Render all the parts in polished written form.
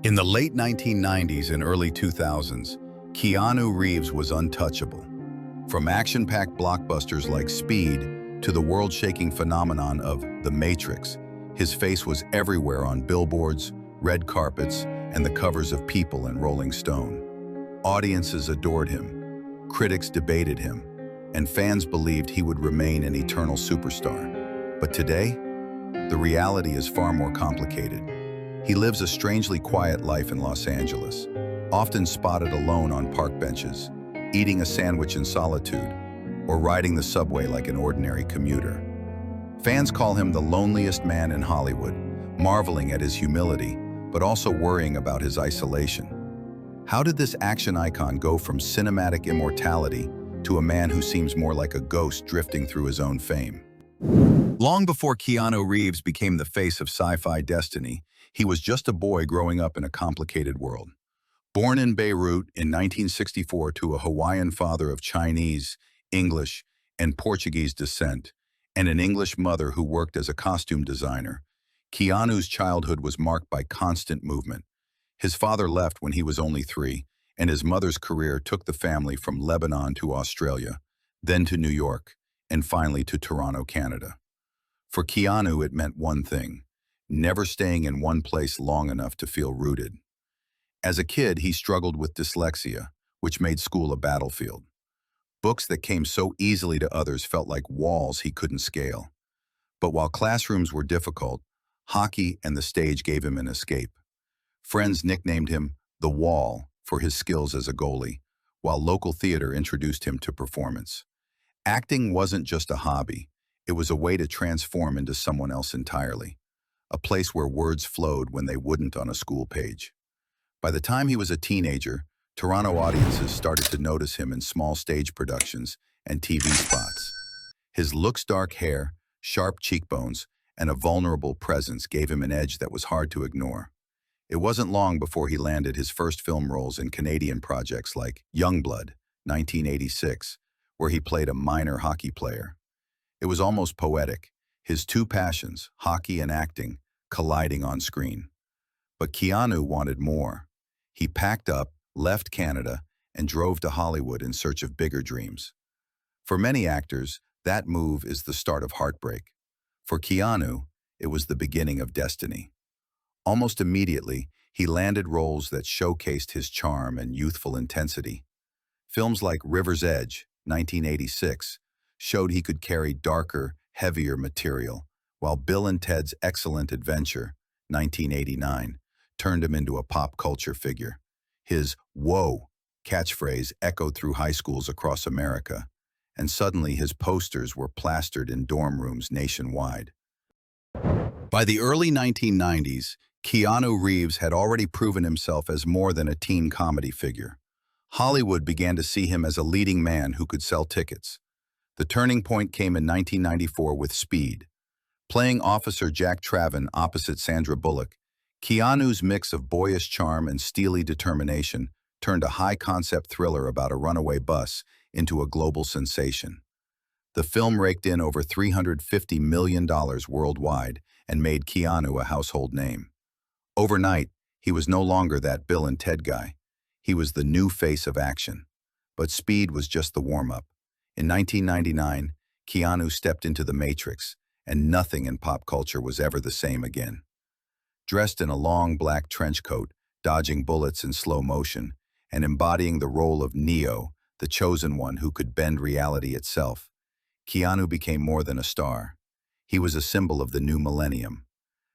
In the late 1990s and early 2000s, Keanu Reeves was untouchable. From action-packed blockbusters like Speed to the world-shaking phenomenon of The Matrix, his face was everywhere on billboards, red carpets, and the covers of People and Rolling Stone. Audiences adored him, critics debated him, and fans believed he would remain an eternal superstar. But today, the reality is far more complicated. He lives a strangely quiet life in Los Angeles, often spotted alone on park benches, eating a sandwich in solitude, or riding the subway like an ordinary commuter. Fans call him the loneliest man in Hollywood, marveling at his humility, but also worrying about his isolation. How did this action icon go from cinematic immortality to a man who seems more like a ghost drifting through his own fame? Long before Keanu Reeves became the face of sci-fi destiny, he was just a boy growing up in a complicated world. Born in Beirut in 1964 to a Hawaiian father of Chinese, English, and Portuguese descent, and an English mother who worked as a costume designer, Keanu's childhood was marked by constant movement. His father left when he was only 3, and his mother's career took the family from Lebanon to Australia, then to New York, and finally to Toronto, Canada. For Keanu, it meant one thing: never staying in one place long enough to feel rooted. As a kid, he struggled with dyslexia, which made school a battlefield. Books that came so easily to others felt like walls he couldn't scale. But while classrooms were difficult, hockey and the stage gave him an escape. Friends nicknamed him The Wall for his skills as a goalie, while local theater introduced him to performance. Acting wasn't just a hobby, it was a way to transform into someone else entirely, a place where words flowed when they wouldn't on a school page. By the time he was a teenager, Toronto audiences started to notice him in small stage productions and TV spots. His looks, dark hair, sharp cheekbones, and a vulnerable presence gave him an edge that was hard to ignore. It wasn't long before he landed his first film roles in Canadian projects like Youngblood, 1986, where he played a minor hockey player. It was almost poetic, his two passions, hockey and acting, colliding on screen. But Keanu wanted more. He packed up, left Canada, and drove to Hollywood in search of bigger dreams. For many actors, that move is the start of heartbreak. For Keanu, it was the beginning of destiny. Almost immediately, he landed roles that showcased his charm and youthful intensity. Films like River's Edge, 1986, showed he could carry darker, heavier material, while Bill and Ted's Excellent Adventure, 1989, turned him into a pop culture figure. His "Whoa" catchphrase echoed through high schools across America, and suddenly his posters were plastered in dorm rooms nationwide. By the early 1990s, Keanu Reeves had already proven himself as more than a teen comedy figure. Hollywood began to see him as a leading man who could sell tickets. The turning point came in 1994 with Speed. Playing Officer Jack Traven opposite Sandra Bullock, Keanu's mix of boyish charm and steely determination turned a high-concept thriller about a runaway bus into a global sensation. The film raked in over $350 million worldwide and made Keanu a household name. Overnight, he was no longer that Bill and Ted guy. He was the new face of action. But Speed was just the warm-up. In 1999, Keanu stepped into The Matrix, and nothing in pop culture was ever the same again. Dressed in a long black trench coat, dodging bullets in slow motion, and embodying the role of Neo, the chosen one who could bend reality itself, Keanu became more than a star. He was a symbol of the new millennium.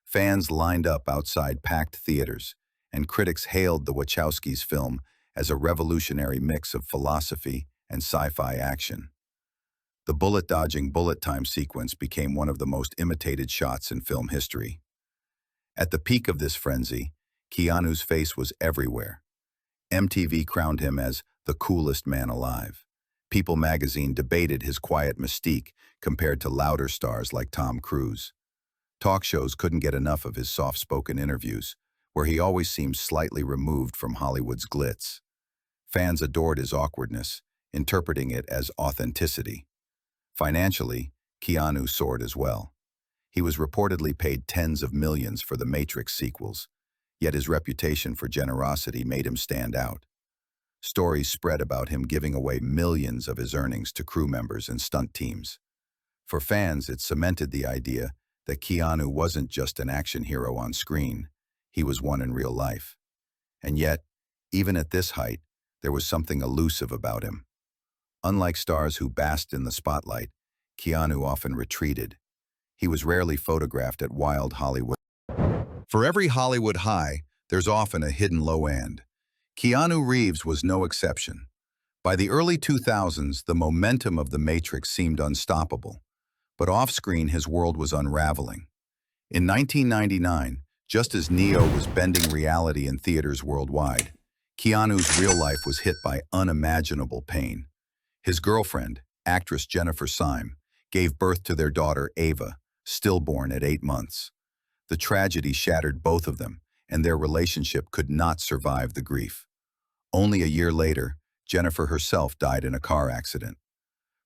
Fans lined up outside packed theaters, and critics hailed the Wachowskis' film as a revolutionary mix of philosophy and sci-fi action. The bullet-dodging bullet time sequence became one of the most imitated shots in film history. At the peak of this frenzy, Keanu's face was everywhere. MTV crowned him as the coolest man alive. People magazine debated his quiet mystique compared to louder stars like Tom Cruise. Talk shows couldn't get enough of his soft-spoken interviews, where he always seemed slightly removed from Hollywood's glitz. Fans adored his awkwardness, interpreting it as authenticity. Financially, Keanu soared as well. He was reportedly paid tens of millions for the Matrix sequels, Yet his reputation for generosity made him stand out. Stories spread about him giving away millions of his earnings to crew members and stunt teams. For fans, it cemented the idea that Keanu wasn't just an action hero on screen, he was one in real life. And yet, even at this height, there was something elusive about him. Unlike stars who basked in the spotlight, Keanu often retreated. He was rarely photographed at wild Hollywood. For every Hollywood high, there's often a hidden low end. Keanu Reeves was no exception. By the early 2000s, the momentum of The Matrix seemed unstoppable. But off-screen, his world was unraveling. In 1999, just as Neo was bending reality in theaters worldwide, Keanu's real life was hit by unimaginable pain. His girlfriend, actress Jennifer Syme, gave birth to their daughter Ava, stillborn at 8 months. The tragedy shattered both of them, and their relationship could not survive the grief. Only a year later, Jennifer herself died in a car accident.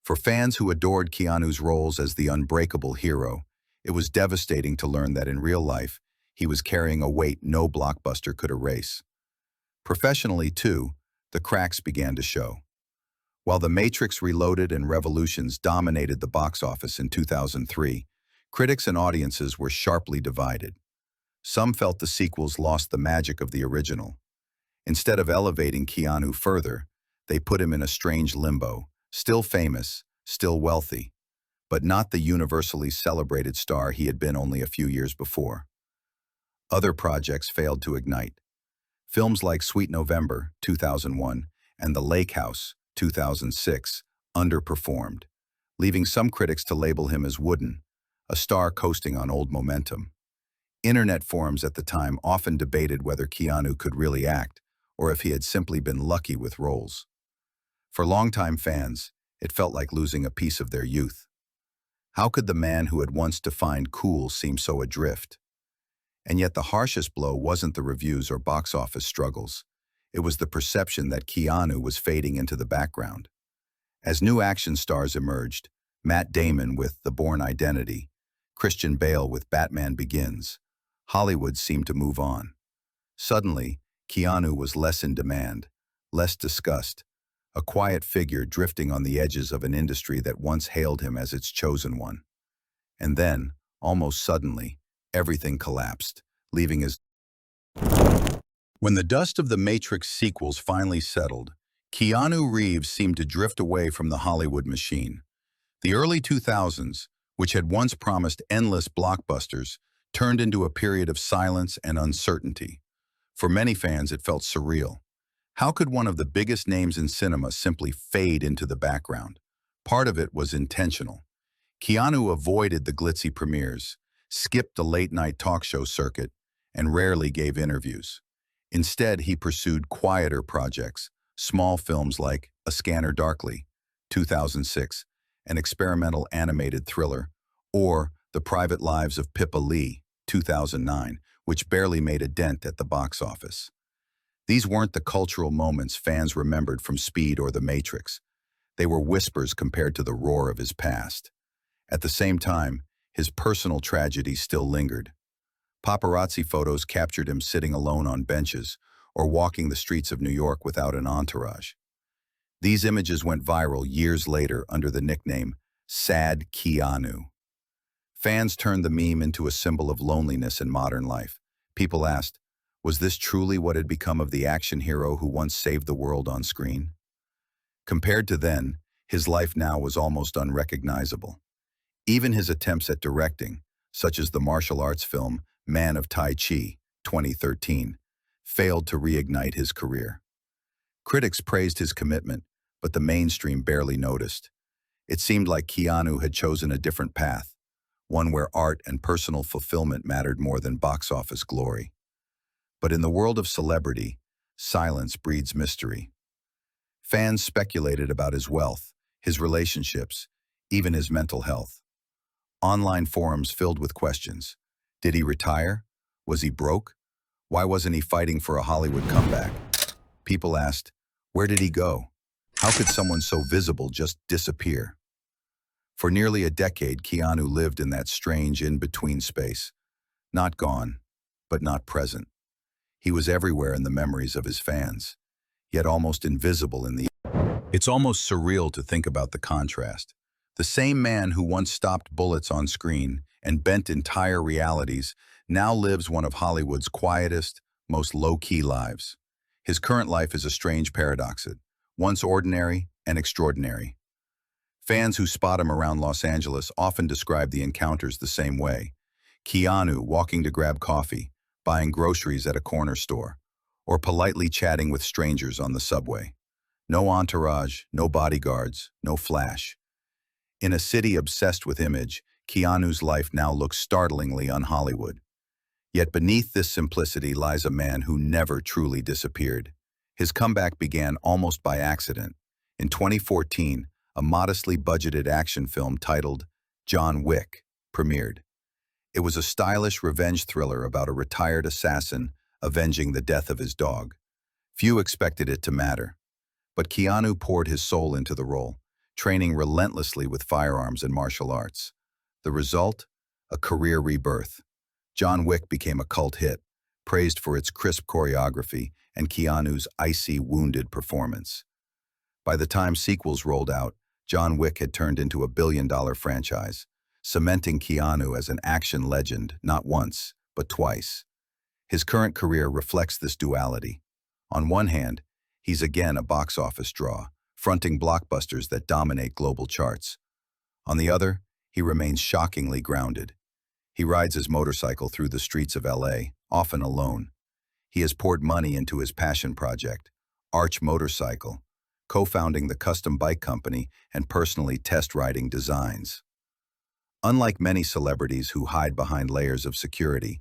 For fans who adored Keanu's roles as the unbreakable hero, it was devastating to learn that in real life, he was carrying a weight no blockbuster could erase. Professionally, too, the cracks began to show. While The Matrix Reloaded and Revolutions dominated the box office in 2003, critics and audiences were sharply divided. Some felt the sequels lost the magic of the original. Instead of elevating Keanu further, they put him in a strange limbo, still famous, still wealthy, but not the universally celebrated star he had been only a few years before. Other projects failed to ignite. Films like Sweet November, 2001, and The Lake House, 2006, underperformed, leaving some critics to label him as wooden, a star coasting on old momentum. Internet forums at the time often debated whether Keanu could really act, or if he had simply been lucky with roles. For longtime fans, it felt like losing a piece of their youth. How could the man who had once defined cool seem so adrift? And yet the harshest blow wasn't the reviews or box office struggles. It was the perception that Keanu was fading into the background. As new action stars emerged, Matt Damon with The Bourne Identity, Christian Bale with Batman Begins, Hollywood seemed to move on. Suddenly, Keanu was less in demand, less discussed, a quiet figure drifting on the edges of an industry that once hailed him as its chosen one. And then, almost suddenly, everything collapsed, leaving his... When the dust of the Matrix sequels finally settled, Keanu Reeves seemed to drift away from the Hollywood machine. The early 2000s, which had once promised endless blockbusters, turned into a period of silence and uncertainty. For many fans, it felt surreal. How could one of the biggest names in cinema simply fade into the background? Part of it was intentional. Keanu avoided the glitzy premieres, skipped the late-night talk show circuit, and rarely gave interviews. Instead, he pursued quieter projects, small films like A Scanner Darkly, 2006, an experimental animated thriller, or The Private Lives of Pippa Lee, 2009, which barely made a dent at the box office. These weren't the cultural moments fans remembered from Speed or The Matrix. They were whispers compared to the roar of his past. At the same time, his personal tragedy still lingered. Paparazzi photos captured him sitting alone on benches or walking the streets of New York without an entourage. These images went viral years later under the nickname Sad Keanu. Fans turned the meme into a symbol of loneliness in modern life. People asked, was this truly what had become of the action hero who once saved the world on screen? Compared to then, his life now was almost unrecognizable. Even his attempts at directing, such as the martial arts film Man of Tai Chi, 2013, failed to reignite his career. Critics praised his commitment, but the mainstream barely noticed. It seemed like Keanu had chosen a different path, one where art and personal fulfillment mattered more than box office glory. But in the world of celebrity, silence breeds mystery. Fans speculated about his wealth, his relationships, even his mental health. Online forums filled with questions. Did he retire? Was he broke? Why wasn't he fighting for a Hollywood comeback? People asked, where did he go? How could someone so visible just disappear? For nearly a decade, Keanu lived in that strange in-between space. Not gone, but not present. He was everywhere in the memories of his fans, yet almost invisible in the... It's almost surreal to think about the contrast. The same man who once stopped bullets on screen and bent entire realities now lives one of Hollywood's quietest, most low-key lives. His current life is a strange paradox, once ordinary and extraordinary. Fans who spot him around Los Angeles often describe the encounters the same way. Keanu walking to grab coffee, buying groceries at a corner store, or politely chatting with strangers on the subway. No entourage, no bodyguards, no flash. In a city obsessed with image, Keanu's life now looks startlingly un-Hollywood. Yet beneath this simplicity lies a man who never truly disappeared. His comeback began almost by accident. In 2014, a modestly budgeted action film titled John Wick premiered. It was a stylish revenge thriller about a retired assassin avenging the death of his dog. Few expected it to matter, but Keanu poured his soul into the role, training relentlessly with firearms and martial arts. The result? A career rebirth. John Wick became a cult hit, praised for its crisp choreography and Keanu's icy, wounded performance. By the time sequels rolled out, John Wick had turned into a billion-dollar franchise, cementing Keanu as an action legend not once, but twice. His current career reflects this duality. On one hand, he's again a box office draw, fronting blockbusters that dominate global charts. On the other, he remains shockingly grounded. He rides his motorcycle through the streets of LA, often alone. He has poured money into his passion project, Arch Motorcycle, co-founding the custom bike company and personally test-riding designs. Unlike many celebrities who hide behind layers of security,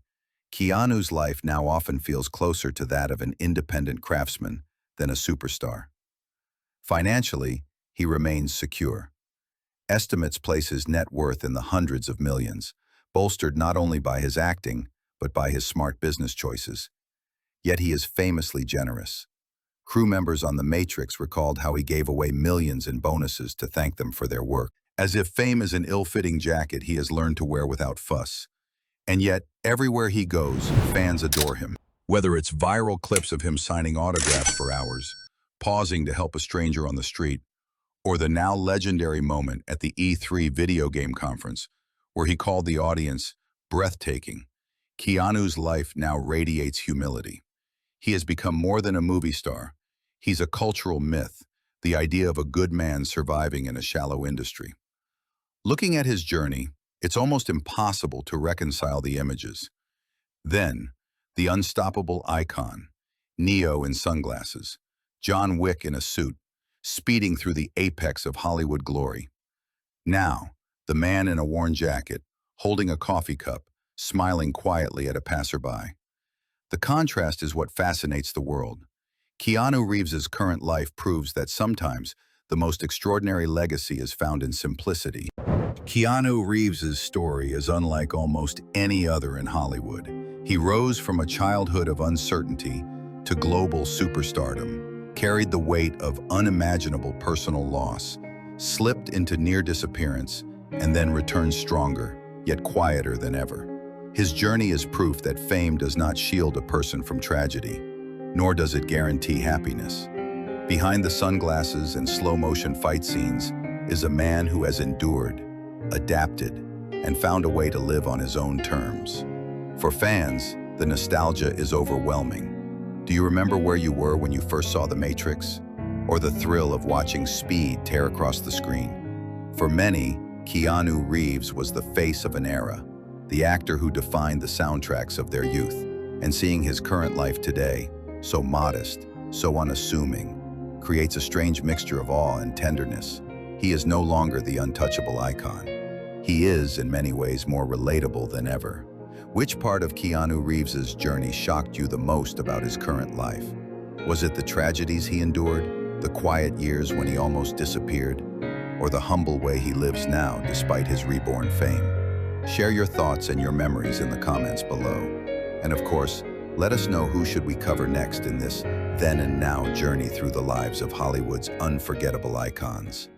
Keanu's life now often feels closer to that of an independent craftsman than a superstar. Financially, he remains secure. Estimates place his net worth in the hundreds of millions, bolstered not only by his acting, but by his smart business choices. Yet he is famously generous. Crew members on The Matrix recalled how he gave away millions in bonuses to thank them for their work. As if fame is an ill-fitting jacket he has learned to wear without fuss. And yet, everywhere he goes, fans adore him. Whether it's viral clips of him signing autographs for hours, pausing to help a stranger on the street, or the now legendary moment at the E3 video game conference, where he called the audience breathtaking, Keanu's life now radiates humility. He has become more than a movie star. He's a cultural myth, the idea of a good man surviving in a shallow industry. Looking at his journey, it's almost impossible to reconcile the images. Then, the unstoppable icon, Neo in sunglasses, John Wick in a suit, speeding through the apex of Hollywood glory. Now, the man in a worn jacket, holding a coffee cup, smiling quietly at a passerby. The contrast is what fascinates the world. Keanu Reeves's current life proves that sometimes the most extraordinary legacy is found in simplicity. Keanu Reeves's story is unlike almost any other in Hollywood. He rose from a childhood of uncertainty to global superstardom, carried the weight of unimaginable personal loss, slipped into near disappearance, and then returned stronger, yet quieter than ever. His journey is proof that fame does not shield a person from tragedy, nor does it guarantee happiness. Behind the sunglasses and slow-motion fight scenes is a man who has endured, adapted, and found a way to live on his own terms. For fans, the nostalgia is overwhelming. Do you remember where you were when you first saw The Matrix? Or the thrill of watching speed tear across the screen? For many, Keanu Reeves was the face of an era, the actor who defined the soundtracks of their youth. And seeing his current life today, so modest, so unassuming, creates a strange mixture of awe and tenderness. He is no longer the untouchable icon. He is, in many ways, more relatable than ever. Which part of Keanu Reeves's journey shocked you the most about his current life? Was it the tragedies he endured, the quiet years when he almost disappeared, or the humble way he lives now despite his reborn fame? Share your thoughts and your memories in the comments below. And of course, let us know who should we cover next in this then and now journey through the lives of Hollywood's unforgettable icons.